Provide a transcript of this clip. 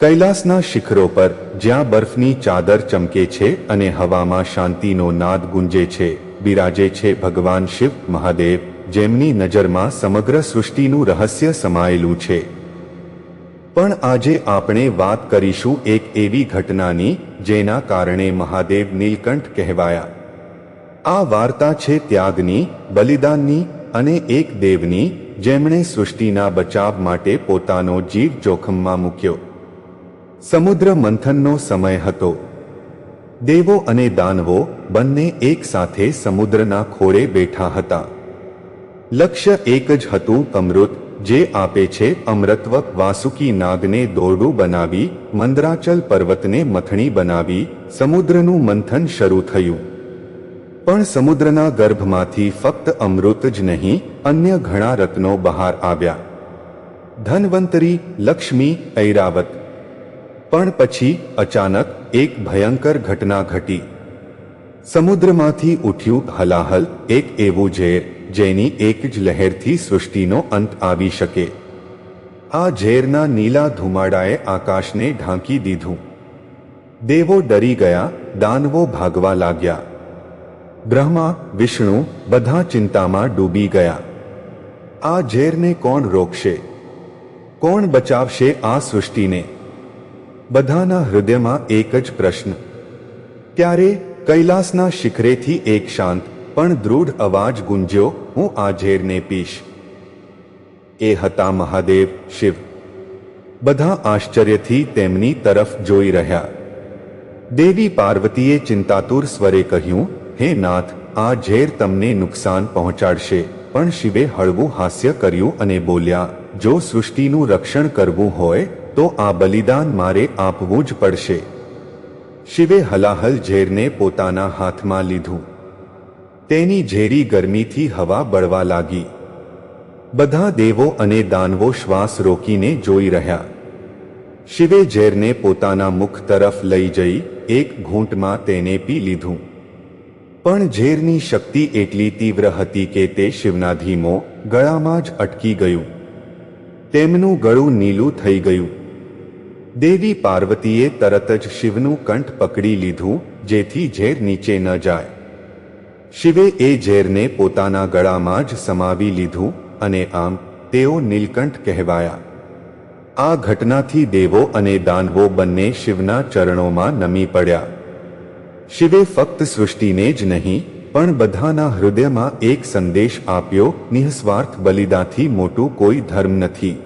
કૈલાસના શિખરો પર જ્યાં બરફની ચાદર ચમકે છે અને હવામાં શાંતિનો નાદ ગુંજે છે, બિરાજે છે ભગવાન શિવ મહાદેવ, જેમની નજરમાં સમગ્ર સૃષ્ટિનું રહસ્ય સમાયેલું છે. પણ આજે આપણે વાત કરીશું એક એવી ઘટનાની જેના કારણે મહાદેવ નીલકંઠ કહેવાયા. આ વાર્તા છે ત્યાગની, બલિદાનની અને એક દેવની જેમણે સૃષ્ટિના બચાવ માટે પોતાનો જીવ જોખમમાં મૂક્યો. સમુદ્ર મંથનનો સમય હતો. દેવો અને દાનવો બંને એક સાથે સમુદ્રના ખોળે બેઠા હતા. લક્ષ્ય એક જ હતું, અમૃત જે આપે છે અમૃતત્વ. વાસુકી નાગને દોરડું બનાવી, મંદરાચલ પર્વતને મથણી બનાવી સમુદ્રનું મંથન શરૂ થયું. પણ સમુદ્રના ગર્ભમાંથી ફક્ત અમૃત જ નહીં, અન્ય ઘણા રત્નો બહાર આવ્યા. ધન્વંતરી, લક્ષ્મી, ઐરાવત. પણ પછી અચાનક એક ભયંકર ઘટના ઘટી. સમુદ્રમાંથી ઉઠ્યું હલાહલ, એક એવું ઝેર જેની એક જ લહેરથી સૃષ્ટિનો અંત આવી શકે. આ ઝેરના નીલા ધુમાડાએ આકાશને ઢાંકી દીધું. દેવો ડરી ગયા, દાનવો ભાગવા લાગ્યા. બ્રહ્મા, વિષ્ણુ બધા ચિંતામાં ડૂબી ગયા. આ ઝેરને કોણ રોકશે? કોણ બચાવશે આ સૃષ્ટિને? બધાના હૃદયમાં એક જ પ્રશ્ન. ત્યારે કૈલાસના શિખરેથી એક શાંત પણ દૃઢ અવાજ ગુંજ્યો, હું આ ઝેરને પીશ. એ હતા મહાદેવ શિવ. બધા આશ્ચર્યથી તેમની તરફ જોઈ રહ્યા. દેવી પાર્વતીએ ચિંતાતુર સ્વરે કહ્યું, હે નાથ, આ ઝેર તમને નુકસાન પહોંચાડશે. પણ શિવે હળવું હાસ્ય કર્યું અને બોલ્યા, જો સૃષ્ટિનું રક્ષણ કરવું હોય તો આ બલિદાન મારે આપવું જ પડશે. શિવે હલાહલ ઝેરને પોતાના હાથમાં લીધું. તેની ઝેરી ગરમીથી હવા બળવા લાગી. બધા દેવો અને દાનવો શ્વાસ રોકીને જોઈ રહ્યા. શિવે ઝેરને પોતાના મુખ તરફ લઈ જઈ એક ઘૂંટમાં તેને પી લીધું. પણ ઝેરની શક્તિ એટલી તીવ્ર હતી કે તે શિવના ધીમો ગળામાં જ અટકી ગયું. તેમનું ગળું નીલું થઈ ગયું. દેવી પાર્વતીએ તરત જ શિવનું કંઠ પકડી લીધું, જેથી ઝેર નીચે ન જાય. શિવે એ ઝેરને પોતાના ગળામાં જ સમાવી લીધું અને આમ તેઓ નીલકંઠ કહેવાયા. આ ઘટનાથી દેવો અને દાનવો બંને શિવના ચરણોમાં નમી પડ્યા. શિવે ફક્ત સૃષ્ટિને જ નહીં પણ બધાના હૃદયમાં એક સંદેશ આપ્યો, નિઃસ્વાર્થ બલિદાનથી મોટું કોઈ ધર્મ નથી.